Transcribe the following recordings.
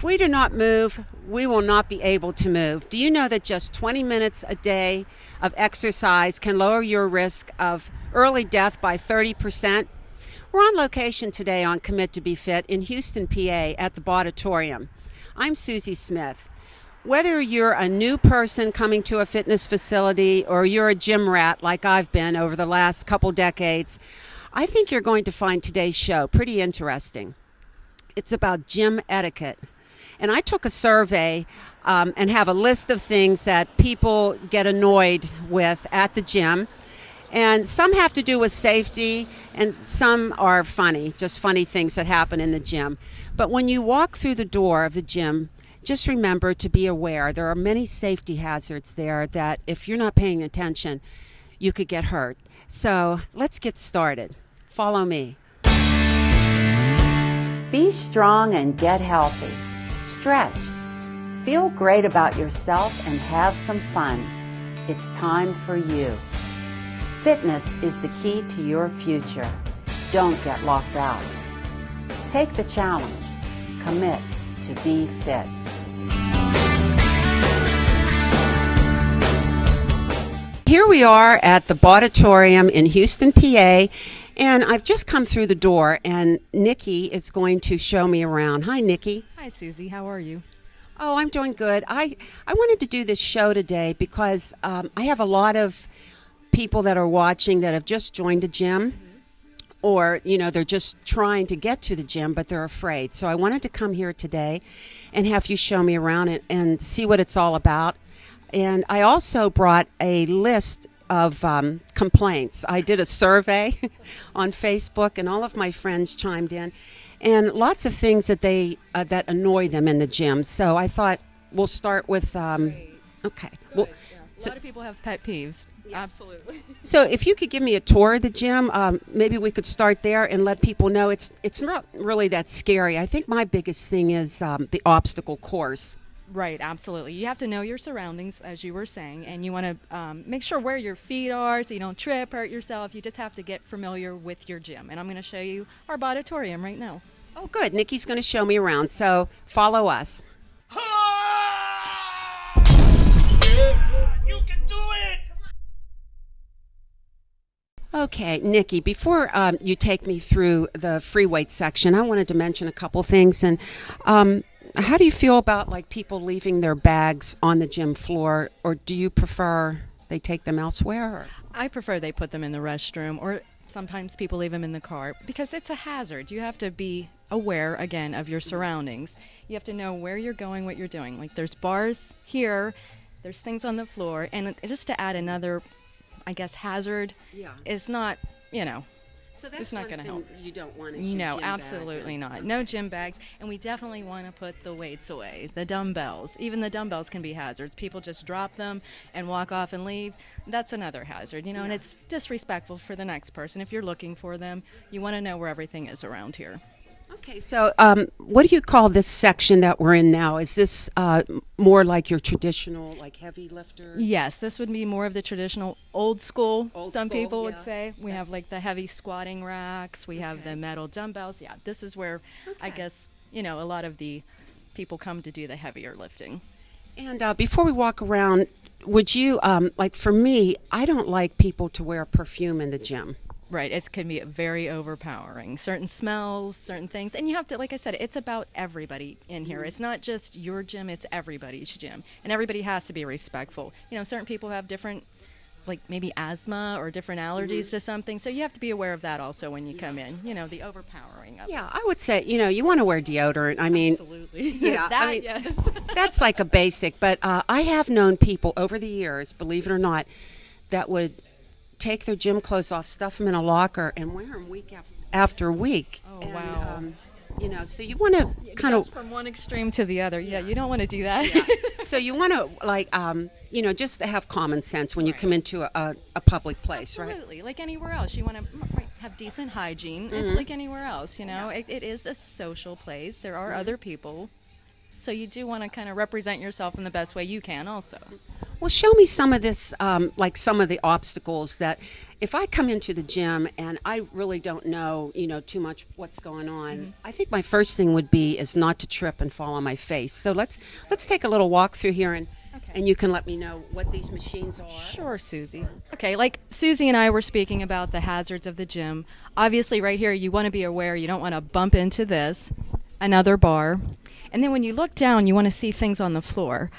If we do not move, we will not be able to move. Do you know that just 20 minutes a day of exercise can lower your risk of early death by 30%? We're on location today on Commit to Be Fit in Houston, PA at the Bodatorium. I'm Susie Smith. Whether you're a new person coming to a fitness facility or you're a gym rat like I've been over the last couple decades, I think you're going to find today's show pretty interesting. It's about gym etiquette. And I took a survey and have a list of things that people get annoyed with at the gym. And some have to do with safety, and some are funny, just funny things that happen in the gym. But when you walk through the door of the gym, just remember to be aware. There are many safety hazards there that if you're not paying attention, you could get hurt. So let's get started. Follow me. Be strong and get healthy. Stretch. Feel great about yourself and have some fun. It's time for you. Fitness is the key to your future. Don't get locked out. Take the challenge. Commit to be fit. Here we are at the Bodatorium in Houston, PA, and I've just come through the door, and Nikki is going to show me around. Hi, Nikki. Hi, Susie. How are you? Oh, I'm doing good. I wanted to do this show today because I have a lot of people that are watching that have just joined a gym, or, you know, they're just trying to get to the gym, but they're afraid. So I wanted to come here today and have you show me around and see what it's all about. And I also brought a list of complaints. I did a survey on Facebook, and all of my friends chimed in, and lots of things that that annoy them in the gym. So I thought we'll start with okay. Well, a lot of people have pet peeves. Yeah. Absolutely. So if you could give me a tour of the gym, maybe we could start there and let people know it's not really that scary. I think my biggest thing is the obstacle course. Right, absolutely. You have to know your surroundings, as you were saying, and you want to make sure where your feet are so you don't trip, hurt yourself. You just have to get familiar with your gym. And I'm going to show you our Bodatorium right now. Oh, good. Nikki's going to show me around, so follow us. You can do it! Okay, Nikki, before you take me through the free weight section, I wanted to mention a couple things. And how do you feel about like people leaving their bags on the gym floor, or do you prefer they take them elsewhere? Or? I prefer they put them in the restroom, or sometimes people leave them in the car because it's a hazard. You have to be aware, again, of your surroundings. You have to know where you're going, what you're doing. Like there's bars here, there's things on the floor, and just to add another, I guess, hazard is not, So that's it's not going to help. You don't want to. No, absolutely not. No gym bags, and we definitely want to put the weights away. The dumbbells, even the dumbbells can be hazards. People just drop them and walk off and leave. That's another hazard, and it's disrespectful for the next person. If you're looking for them, you want to know where everything is around here. Okay, so what do you call this section that we're in now? Is this more like your traditional, like heavy lifter? Yes, this would be more of the traditional old school, some school, people would say. We have like the heavy squatting racks. We have the metal dumbbells. Yeah, this is where I guess, a lot of the people come to do the heavier lifting. And before we walk around, would you, like for me, I don't like people to wear perfume in the gym. Right, it can be very overpowering. Certain smells, certain things. And you have to, like I said, it's about everybody in here. It's not just your gym, it's everybody's gym. And everybody has to be respectful. Certain people have different, like maybe asthma or different allergies to something. So you have to be aware of that also when you come in, the overpowering of it. Yeah, I would say, you want to wear deodorant. I mean, absolutely. Yeah, Yes. That's like a basic. But I have known people over the years, believe it or not, that would take their gym clothes off, stuff them in a locker, and wear them week after week. Oh, and, wow. So you want to kind of from one extreme to the other. Yeah, you don't want to do that. Yeah. So you want to, just to have common sense when you come into a public place, right? Absolutely. Like anywhere else. You want to have decent hygiene. It's like anywhere else, It is a social place. There are other people. So you do want to kind of represent yourself in the best way you can also. Well, show me some of this, like some of the obstacles that, if I come into the gym and I really don't know, too much what's going on, I think my first thing would be is not to trip and fall on my face. So let's take a little walk through here, and you can let me know what these machines are. Sure, Susie. Okay, like Susie and I were speaking about the hazards of the gym. Obviously, right here, you want to be aware you don't want to bump into this, another bar. And then when you look down, you want to see things on the floor.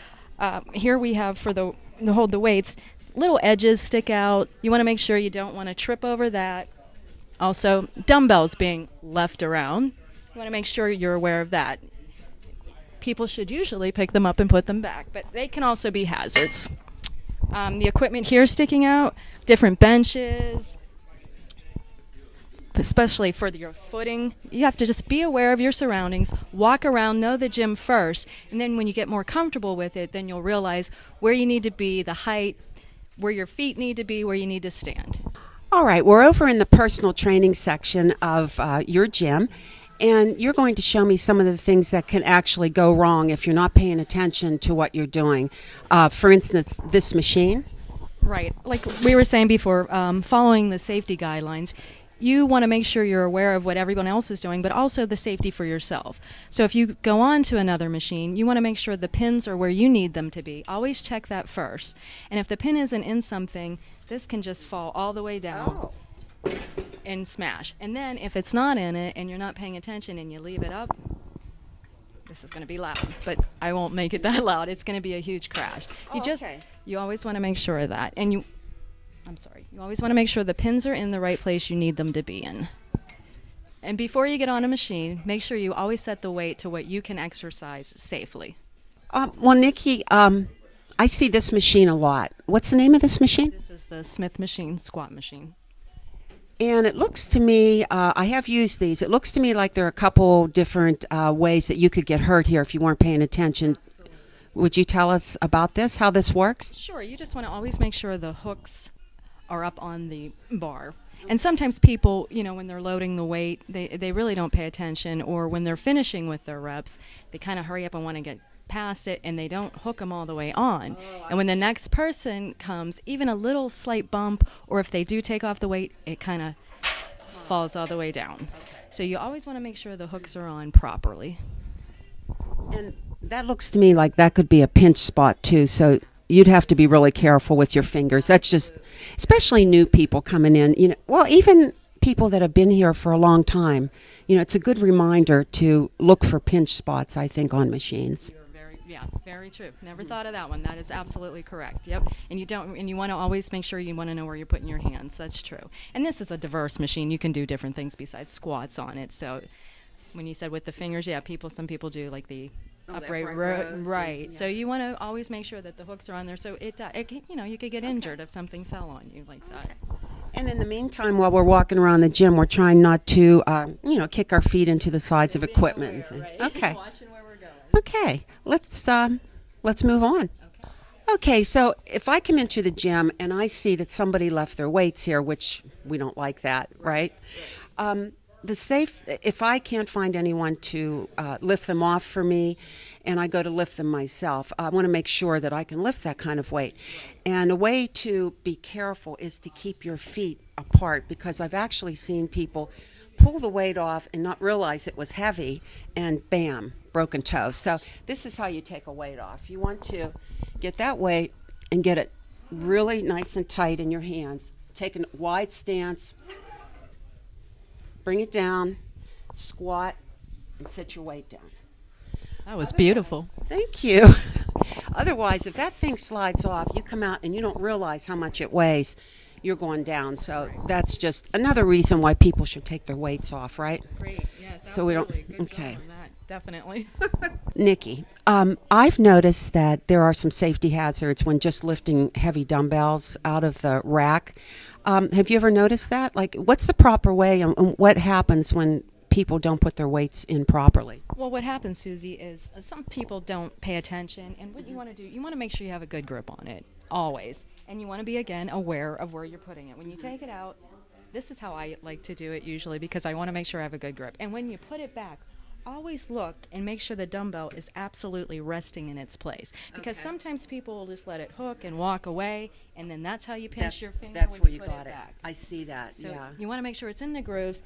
Here we have, for the hold the weights, little edges stick out. You want to make sure you don't want to trip over that. Also, dumbbells being left around. You want to make sure you're aware of that. People should usually pick them up and put them back, but they can also be hazards. The equipment here sticking out, different benches, especially for your footing. You have to just be aware of your surroundings, walk around, know the gym first, and then when you get more comfortable with it, then you'll realize where you need to be, the height, where your feet need to be, where you need to stand. All right, we're over in the personal training section of your gym, and you're going to show me some of the things that can actually go wrong if you're not paying attention to what you're doing. For instance, this machine. Right, like we were saying before, following the safety guidelines, you want to make sure you're aware of what everyone else is doing, but also the safety for yourself. So if you go on to another machine, you want to make sure the pins are where you need them to be. Always check that first. And if the pin isn't in something, this can just fall all the way down and smash. And then if it's not in it and you're not paying attention and you leave it up, this is going to be loud, but I won't make it that loud. It's going to be a huge crash. You always want to make sure of that. And you always want to make sure the pins are in the right place you need them to be in. And before you get on a machine, make sure you always set the weight to what you can exercise safely. Well, Nikki, I see this machine a lot. What's the name of this machine? This is the Smith machine, squat machine. And it looks to me, I have used these, it looks to me like there are a couple different ways that you could get hurt here if you weren't paying attention. Absolutely. Would you tell us about this, how this works? Sure. You just want to always make sure the hooks are up on the bar. And sometimes people, when they're loading the weight, they really don't pay attention, or when they're finishing with their reps, they kind of hurry up and want to get past it, and they don't hook them all the way on. And when the next person comes, even a little slight bump, or if they do take off the weight, it kind of falls all the way down. So you always want to make sure the hooks are on properly. And that looks to me like that could be a pinch spot too, so you'd have to be really careful with your fingers. That's just, especially new people coming in, well, even people that have been here for a long time, it's a good reminder to look for pinch spots, I think, on machines. Very true. Never thought of that one. That is absolutely correct. Yep. And you want to always make sure you want to know where you're putting your hands. That's true. And this is a diverse machine. You can do different things besides squats on it. So when you said with the fingers, some people do like the upright rows. Right. So you want to always make sure that the hooks are on there, so it you could get injured if something fell on you like that. And in the meantime, while we're walking around the gym, we're trying not to kick our feet into the sides of equipment. Right? Okay. Watching where we're going. Okay. Let's move on. Okay, so if I come into the gym and I see that somebody left their weights here, which we don't like that, right? If I can't find anyone to lift them off for me, and I go to lift them myself, I want to make sure that I can lift that kind of weight. And a way to be careful is to keep your feet apart, because I've actually seen people pull the weight off and not realize it was heavy, and bam, broken toe. So this is how you take a weight off. You want to get that weight and get it really nice and tight in your hands. Take a wide stance. Bring it down, squat, and sit your weight down. That was beautiful. Thank you. Otherwise, if that thing slides off, you come out and you don't realize how much it weighs, you're going down. So that's just another reason why people should take their weights off, right? Great. Yes, so absolutely. We don't. Good Okay. job on that. Definitely. Nikki, I've noticed that there are some safety hazards when just lifting heavy dumbbells out of the rack. Have you ever noticed that? Like, what's the proper way, and what happens when people don't put their weights in properly? Well, what happens, Susie, is some people don't pay attention, and what you want to do, you want to make sure you have a good grip on it, always. And you want to be, again, aware of where you're putting it. When you take it out, this is how I like to do it usually, because I want to make sure I have a good grip. And when you put it back, always look and make sure the dumbbell is absolutely resting in its place. Because Okay. sometimes people will just let it hook and walk away, and then that's how you pinch your finger That's when where you you put got it it. back. I see that. So yeah. you want to make sure it's in the grooves.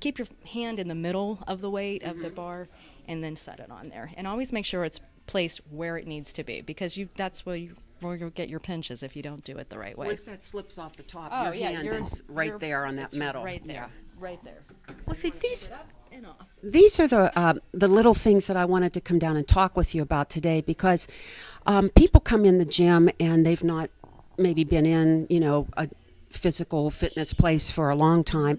Keep your hand in the middle of the weight of Mm-hmm. the bar, and then set it on there. And always make sure it's placed where it needs to be, because that's where you'll get your pinches if you don't do it the right way. Once that slips off the top, Oh, your yeah, hand you're- is right you're- there on that it's metal. Right there. Yeah. Right there. Well, see, these Up and off. these are the little things that I wanted to come down and talk with you about today, because people come in the gym and they've not maybe been in, a physical fitness place for a long time,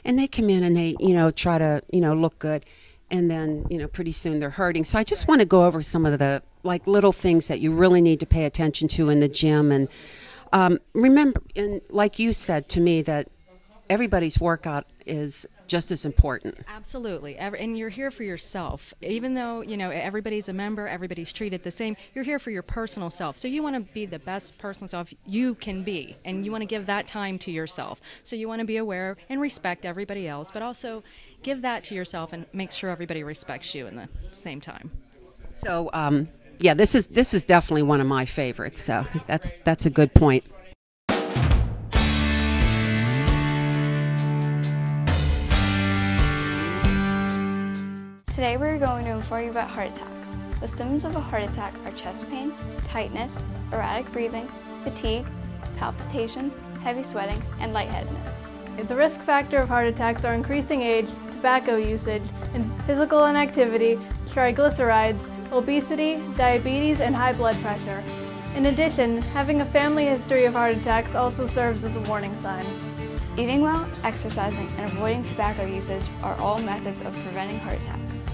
and they come in and they, try to, look good, and then, pretty soon they're hurting. So I just want to go over some of the little things that you really need to pay attention to in the gym. And remember, and like you said to me, that everybody's workout is just as important. Absolutely. And you're here for yourself. Even though, everybody's a member, everybody's treated the same, you're here for your personal self. So you want to be the best personal self you can be, and you want to give that time to yourself. So you want to be aware and respect everybody else, but also give that to yourself and make sure everybody respects you in the same time. So, yeah, this is definitely one of my favorites. So that's a good point. Today we're going to inform you about heart attacks. The symptoms of a heart attack are chest pain, tightness, erratic breathing, fatigue, palpitations, heavy sweating, and lightheadedness. The risk factor of heart attacks are increasing age, tobacco usage, and physical inactivity, triglycerides, obesity, diabetes, and high blood pressure. In addition, having a family history of heart attacks also serves as a warning sign. Eating well, exercising, and avoiding tobacco usage are all methods of preventing heart attacks.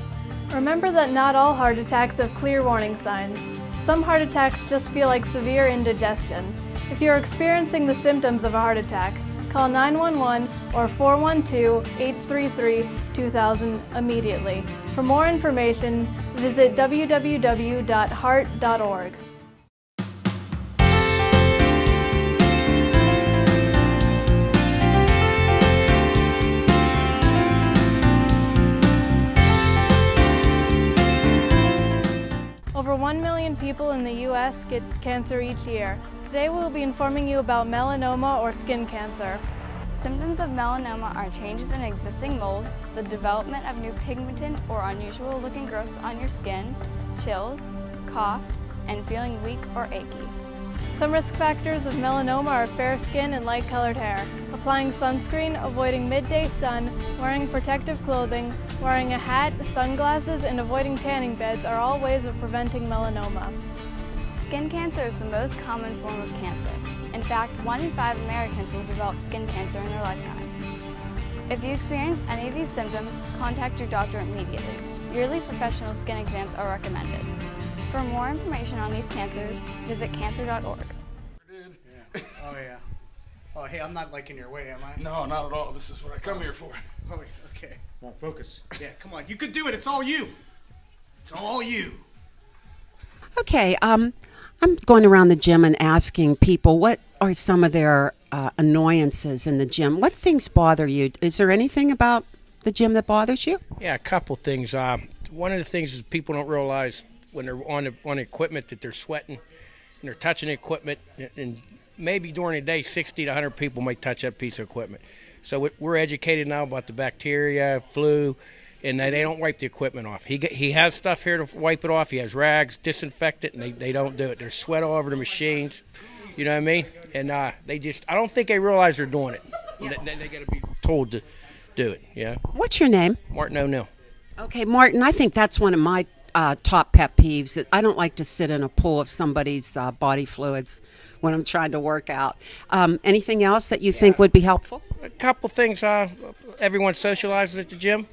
Remember that not all heart attacks have clear warning signs. Some heart attacks just feel like severe indigestion. If you're experiencing the symptoms of a heart attack, call 911 or 412-833-2000 immediately. For more information, visit www.heart.org. Over 1 million people in the U.S. get cancer each year. Today we will be informing you about melanoma or skin cancer. Symptoms of melanoma are changes in existing moles, the development of new pigmented or unusual looking growths on your skin, chills, cough, and feeling weak or achy. Some risk factors of melanoma are fair skin and light-colored hair. Applying sunscreen, avoiding midday sun, wearing protective clothing, wearing a hat, sunglasses, and avoiding tanning beds are all ways of preventing melanoma. Skin cancer is the most common form of cancer. In fact, 1 in 5 Americans will develop skin cancer in their lifetime. If you experience any of these symptoms, contact your doctor immediately. Yearly professional skin exams are recommended. For more information on these cancers, visit cancer.org. Yeah. Oh, yeah. Oh, hey, I'm not in your way, am I? No, not at all. This is what I come here for. Oh, okay. Come on, focus. Yeah, come on. You could do it. It's all you. It's all you. Okay, I'm going around the gym and asking people what are some of their annoyances in the gym. What things bother you? Is there anything about the gym that bothers you? Yeah, a couple things. One of the things is people don't realize when they're on the equipment that they're sweating and they're touching the equipment, and maybe during the day 60 to 100 people may touch that piece of equipment. So we're educated now about the bacteria, flu, and they don't wipe the equipment off. He has stuff here to wipe it off. He has rags, disinfect it, and they don't do it. There's sweat all over the machines. You know what I mean? And I don't think they realize they're doing it. Yeah. They got to be told to do it. Yeah. What's your name? Martin O'Neill. Okay, Martin, I think that's one of my top pet peeves. I don't like to sit in a pool of somebody's body fluids when I'm trying to work out. Anything else that you think would be helpful? A couple things. Everyone socializes at the gym,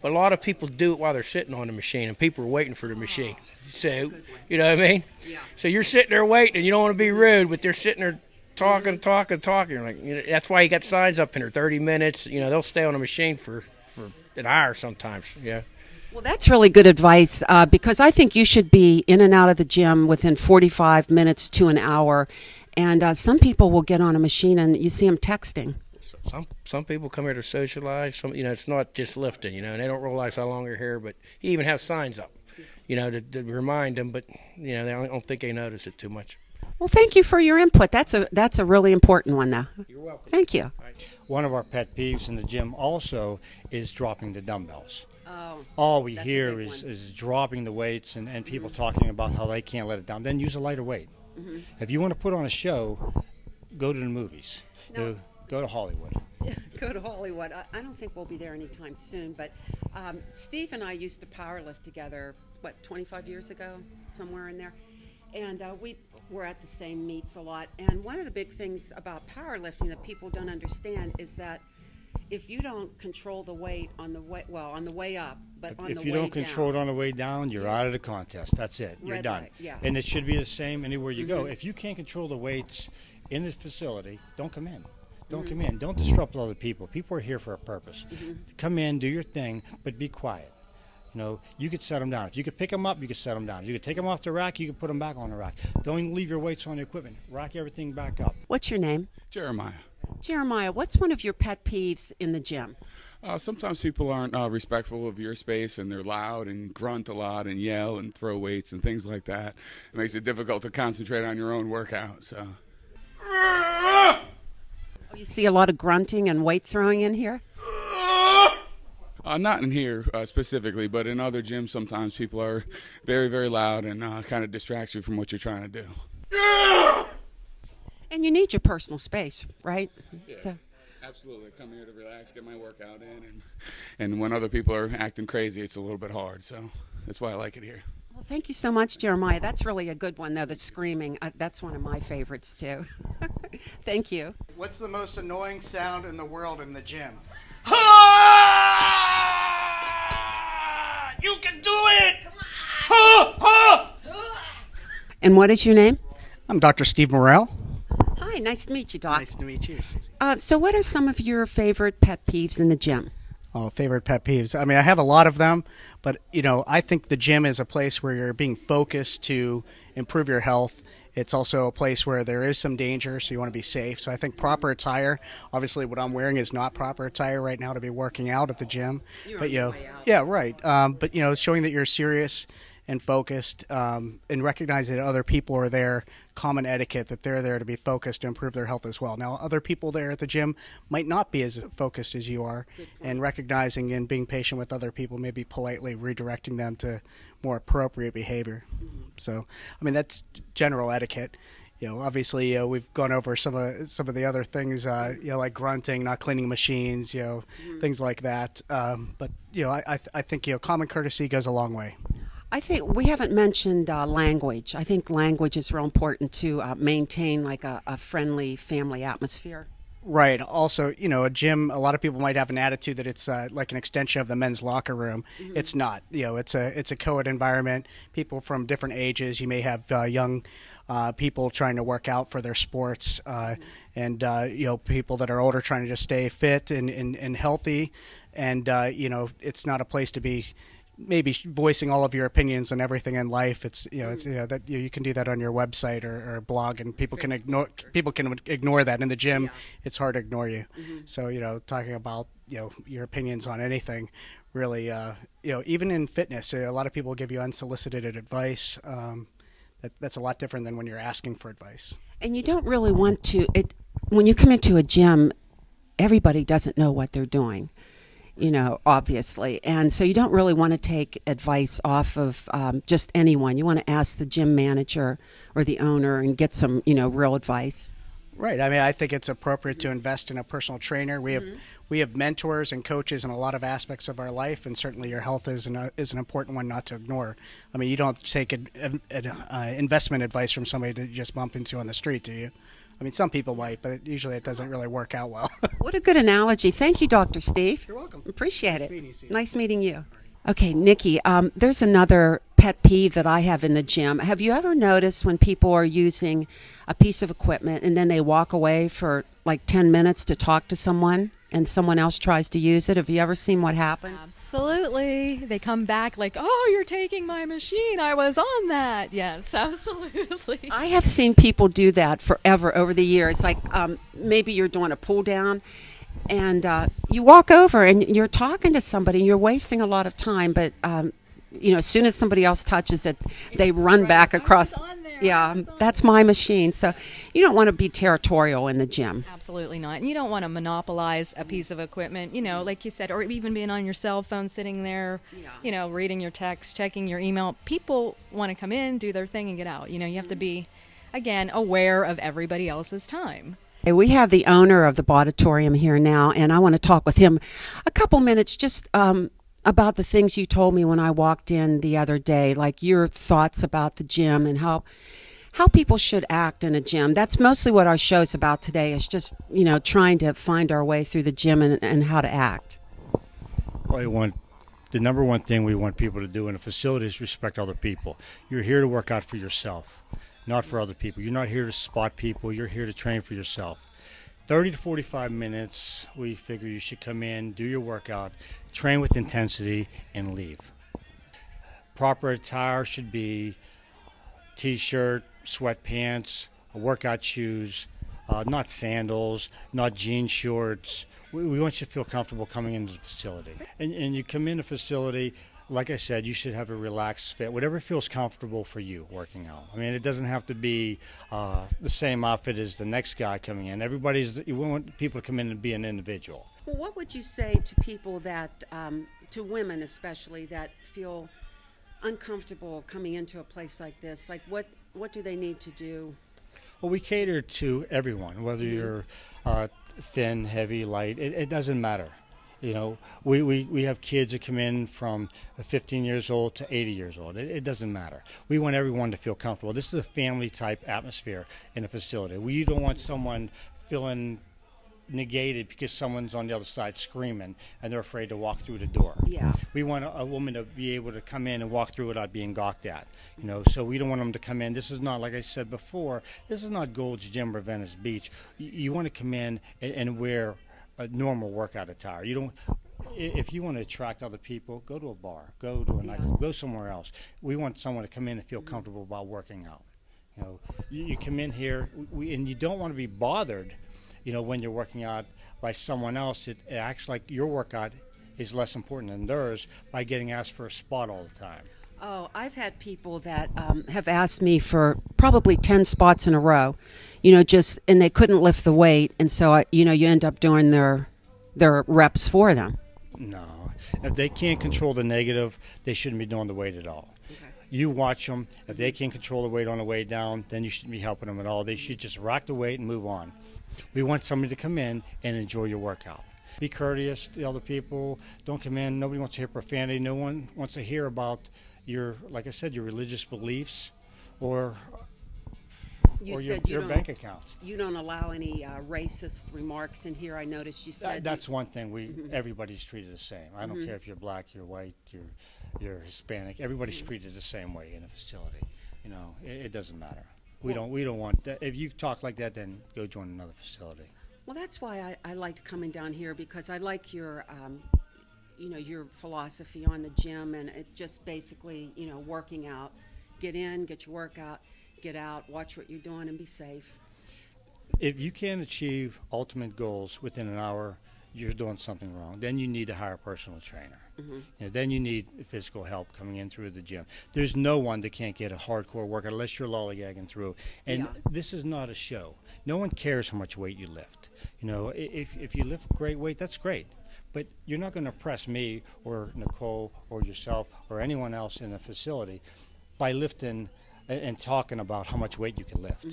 but a lot of people do it while they're sitting on the machine, and people are waiting for the machine. So, you know what I mean? Yeah. So you're sitting there waiting, and you don't want to be rude, but they're sitting there talking. Like, that's why you got signs up in there, 30 minutes. They'll stay on the machine for an hour sometimes. Yeah. Well, that's really good advice because I think you should be in and out of the gym within 45 minutes to an hour. And some people will get on a machine and you see them texting. Some people come here to socialize. Some, it's not just lifting, and they don't realize how long they're here. But you even have signs up, to remind them. But they don't think they notice it too much. Well, thank you for your input. That's a really important one, though. You're welcome. Thank you. One of our pet peeves in the gym also is dropping the dumbbells. Oh, All we that's a hear big is dropping the weights and people talking about how they can't let it down. Then use a lighter weight. If you want to put on a show, go to the movies. No. Go to Hollywood. Yeah, go to Hollywood. I don't think we'll be there anytime soon, but Steve and I used to power lift together, 25 years ago, somewhere in there. And we were at the same meets a lot. And one of the big things about powerlifting that people don't understand is that if you don't control the weight on the way up, but on the way down. If you don't control it on the way down, you're out of the contest. That's it. You're Red done. light, yeah. And it should be the same anywhere you go. If you can't control the weights in the facility, don't come in. Don't come in. Don't disrupt other people. People are here for a purpose. Come in, do your thing, but be quiet. You could set them down. If you could pick them up, you could set them down. If you could take them off the rack, you could put them back on the rack. Don't leave your weights on the equipment. Rack everything back up. What's your name? Jeremiah. Jeremiah, what's one of your pet peeves in the gym? Sometimes people aren't respectful of your space, and they're loud and grunt a lot and yell and throw weights and things like that. It makes it difficult to concentrate on your own workout. So. Oh, you see a lot of grunting and weight throwing in here? Not in here specifically, but in other gyms, sometimes people are very, very loud and kind of distracts you from what you're trying to do. And you need your personal space, right? Yeah, so. Absolutely. I come here to relax, get my workout in, and when other people are acting crazy, it's a little bit hard. So that's why I like it here. Well, thank you so much, Jeremiah. That's really a good one, though, the screaming. That's one of my favorites, too. Thank you. What's the most annoying sound in the world in the gym? You can do it! And what is your name? I'm Dr. Steve Morrell. Hi, nice to meet you, Doc. Nice to meet you, Susie. So what are some of your favorite pet peeves in the gym? Oh, favorite pet peeves. I mean, I have a lot of them, but, I think the gym is a place where you're being focused to improve your health. It's also a place where there is some danger, so you want to be safe. So I think proper attire, obviously what I'm wearing is not proper attire right now to be working out at the gym. You're but, on your way out. Yeah, right. But, showing that you're serious and focused and recognizing that other people are there, common etiquette, that they're there to be focused to improve their health as well. Now, other people there at the gym might not be as focused as you are, and recognizing and being patient with other people, maybe politely redirecting them to more appropriate behavior. So, I mean, that's general etiquette. Obviously, we've gone over some of the other things, like grunting, not cleaning machines, things like that. But I think common courtesy goes a long way. I think we haven't mentioned language. I think language is real important to maintain like a friendly family atmosphere. Right. Also, a gym, a lot of people might have an attitude that it's like an extension of the men's locker room. It's not. It's a co-ed environment. People from different ages. You may have young people trying to work out for their sports, and people that are older trying to just stay fit and healthy. And it's not a place to be maybe voicing all of your opinions on everything in life. It's that you can do that on your website or blog, and people can ignore that. In the gym, it's hard to ignore you. So talking about your opinions on anything, really, even in fitness, a lot of people give you unsolicited advice. That's a lot different than when you're asking for advice. And you don't really want to. When you come into a gym, everybody doesn't know what they're doing. Obviously. And so you don't really want to take advice off of just anyone. You want to ask the gym manager or the owner and get some, real advice. Right. I mean, I think it's appropriate to invest in a personal trainer. We have mentors and coaches in a lot of aspects of our life, and certainly your health is an important one not to ignore. I mean, you don't take investment advice from somebody that you just bump into on the street, do you? I mean, some people might, but usually it doesn't really work out well. What a good analogy. Thank you, Dr. Steve. You're welcome. Appreciate it. Nice meeting you. Nice meeting you. Okay, Nikki, there's another pet peeve that I have in the gym. Have you ever noticed when people are using a piece of equipment and then they walk away for like 10 minutes to talk to someone and someone else tries to use it? Have you ever seen what happens? Absolutely. They come back like, oh, you're taking my machine. I was on that. Yes, absolutely. I have seen people do that forever over the years. Like maybe you're doing a pull down and you walk over and you're talking to somebody and you're wasting a lot of time, but as soon as somebody else touches it, they run back across. Yeah, that's my machine. So you don't want to be territorial in the gym. Absolutely not. And you don't want to monopolize a piece of equipment, like you said, or even being on your cell phone, sitting there, reading your text, checking your email. People want to come in, do their thing, and get out. You have to be, again, aware of everybody else's time. We have the owner of the Bodatorium here now, and I want to talk with him a couple minutes just about the things you told me when I walked in the other day, like your thoughts about the gym and how people should act in a gym. That's mostly what our show's about today, is just, trying to find our way through the gym and how to act. Well, the number one thing we want people to do in a facility is respect other people. You're here to work out for yourself, not for other people. You're not here to spot people. You're here to train for yourself. 30 to 45 minutes, we figure you should come in, do your workout, train with intensity, and leave. Proper attire should be t-shirt, sweatpants, workout shoes, not sandals, not jean shorts. We want you to feel comfortable coming into the facility. And you come in the facility, like I said, you should have a relaxed fit, whatever feels comfortable for you working out. I mean, it doesn't have to be the same outfit as the next guy coming in. You want people to come in and be an individual. Well, what would you say to people that, to women especially, that feel uncomfortable coming into a place like this? Like, what do they need to do? Well, we cater to everyone, whether you're thin, heavy, light. It doesn't matter. We have kids that come in from 15 years old to 80 years old. It doesn't matter. We want everyone to feel comfortable. This is a family-type atmosphere in a facility. We don't want someone feeling negated because someone's on the other side screaming and they're afraid to walk through the door. Yeah. We want a woman to be able to come in and walk through without being gawked at. So we don't want them to come in. This is not, like I said before, this is not Gold's Gym or Venice Beach. You want to come in and wear a normal workout attire. If you want to attract other people, go to a bar, go to a nightclub, go somewhere else. We want someone to come in and feel comfortable about working out. You come in here, and you don't want to be bothered, when you're working out by someone else. It acts like your workout is less important than theirs by getting asked for a spot all the time. Oh, I've had people that have asked me for probably 10 spots in a row, and they couldn't lift the weight, and so you end up doing their reps for them. No, if they can't control the negative, they shouldn't be doing the weight at all. Okay. You watch them. If they can't control the weight on the way down, then you shouldn't be helping them at all. They should just rock the weight and move on. We want somebody to come in and enjoy your workout. Be courteous to other people. Don't come in. Nobody wants to hear profanity. No one wants to hear about like I said, your religious beliefs or your bank accounts. You don't allow any racist remarks in here. I noticed you said that's one thing. Everybody's treated the same. I don't care if you're black, you're white, you're Hispanic. Everybody's treated the same way in a facility. It doesn't matter. We don't want that. If you talk like that, then go join another facility. Well, that's why I liked coming down here, because I like your your philosophy on the gym, and it just basically, working out. Get in, get your workout, get out, watch what you're doing, and be safe. If you can't achieve ultimate goals within an hour, you're doing something wrong. Then you need to hire a personal trainer. Then you need physical help coming in through the gym. There's no one that can't get a hardcore workout unless you're lollygagging through. And this is not a show. No one cares how much weight you lift. If you lift great weight, that's great. But you're not going to impress me or Nicole or yourself or anyone else in the facility by lifting and talking about how much weight you can lift.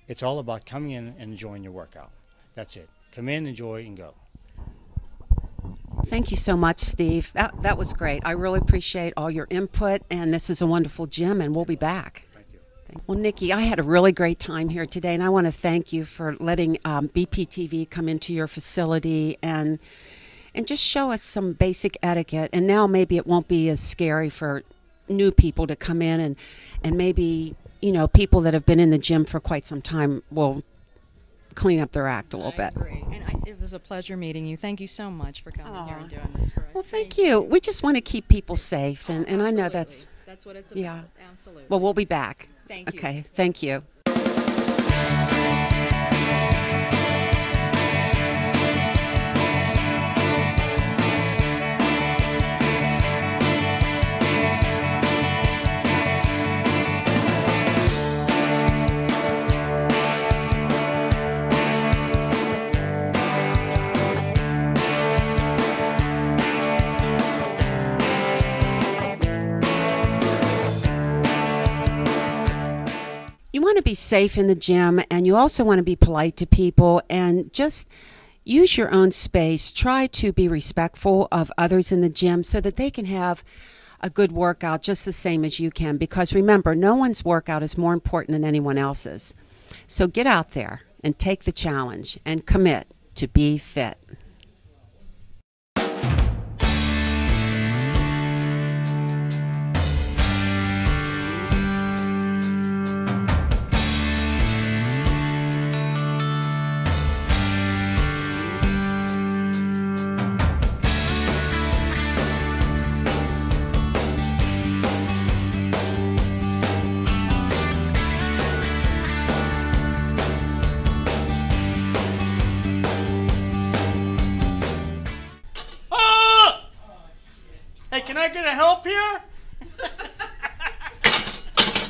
It's all about coming in and enjoying your workout. That's it. Come in, enjoy, and go. Thank you so much, Steve. That was great. I really appreciate all your input, and this is a wonderful gym, and we'll be back. Thank you. Well, Nikki, I had a really great time here today, and I want to thank you for letting BPTV come into your facility and just show us some basic etiquette. And now maybe it won't be as scary for new people to come in, and maybe, people that have been in the gym for quite some time will clean up their act a little bit. I agree. And it was a pleasure meeting you. Thank you so much for coming here and doing this for us. Well, thank you. We just want to keep people safe, and I know that's what it's about. Yeah. Absolutely. Well, we'll be back. Thank you. Okay. Thank you. be safe in the gym, and you also want to be polite to people, and just use your own space. Try to be respectful of others in the gym so that they can have a good workout just the same as you can, because remember, no one's workout is more important than anyone else's. So get out there and take the challenge and commit to be fit. Hey, can I get a help here?